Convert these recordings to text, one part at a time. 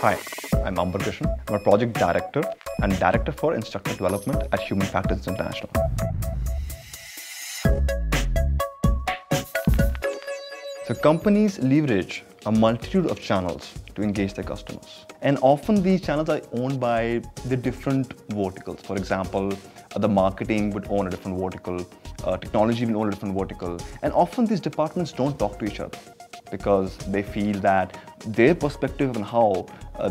Hi, I'm Krishan. I'm a project director and director for instructor development at Human Factors International. So companies leverage a multitude of channels to engage their customers. And often these channels are owned by the different verticals. For example, the marketing would own a different vertical, technology will own a different vertical. And often these departments don't talk to each other because they feel that their perspective on how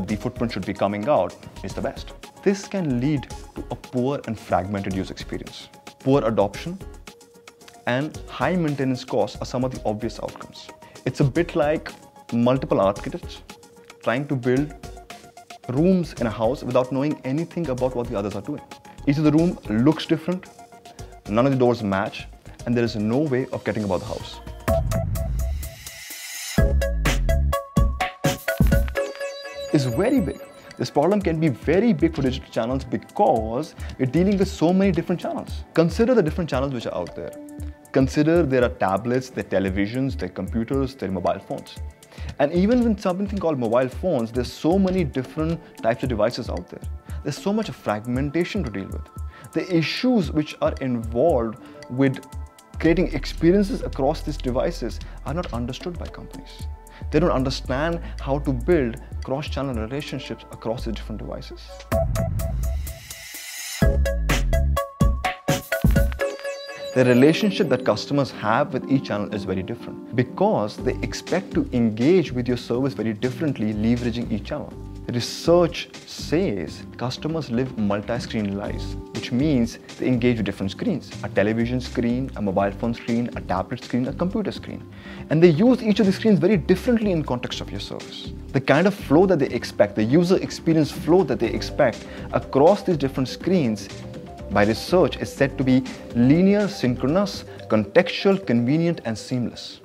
the footprint should be coming out is the best. This can lead to a poor and fragmented user experience. Poor adoption and high maintenance costs are some of the obvious outcomes. It's a bit like multiple architects trying to build rooms in a house without knowing anything about what the others are doing. Each of the room looks different, none of the doors match, and there is no way of getting about the house. It's very big. This problem can be very big for digital channels because we're dealing with so many different channels. Consider the different channels which are out there. Consider there are tablets, there are televisions, there are computers, there are mobile phones. And even with something called mobile phones, there's so many different types of devices out there. There's so much fragmentation to deal with. The issues which are involved with creating experiences across these devices are not understood by companies. They don't understand how to build cross-channel relationships across the different devices. The relationship that customers have with each channel is very different because they expect to engage with your service very differently, leveraging each channel. Research says customers live multi-screen lives, which means they engage with different screens. A television screen, a mobile phone screen, a tablet screen, a computer screen. And they use each of these screens very differently in context of your service. The kind of flow that they expect, the user experience flow that they expect across these different screens by research is said to be linear, synchronous, contextual, convenient, and seamless.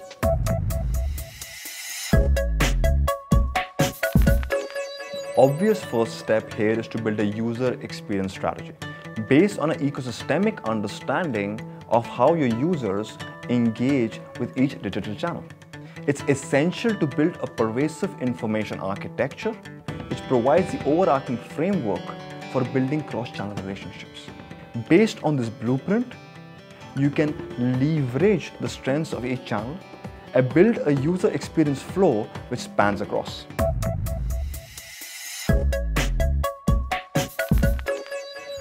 Obvious first step here is to build a user experience strategy based on an ecosystemic understanding of how your users engage with each digital channel. It's essential to build a pervasive information architecture which provides the overarching framework for building cross-channel relationships. Based on this blueprint, you can leverage the strengths of each channel and build a user experience flow which spans across.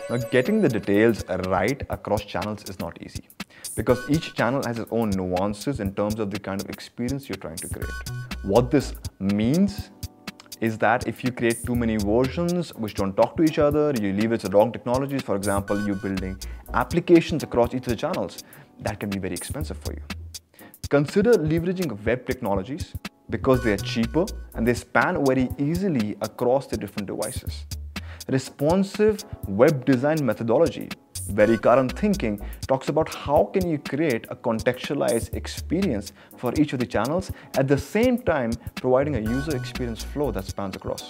Now, getting the details right across channels is not easy because each channel has its own nuances in terms of the kind of experience you're trying to create. What this means is that if you create too many versions which don't talk to each other, you leverage the wrong technologies, for example, you're building applications across each of the channels, that can be very expensive for you. Consider leveraging web technologies because they are cheaper and they span very easily across the different devices. Responsive web design methodology, very current thinking, talks about how can you create a contextualized experience for each of the channels at the same time providing a user experience flow that spans across.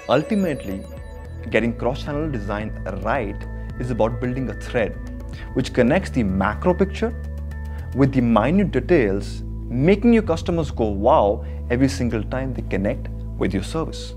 Ultimately, getting cross-channel design right is about building a thread which connects the macro picture with the minute details, making your customers go wow every single time they connect with your service.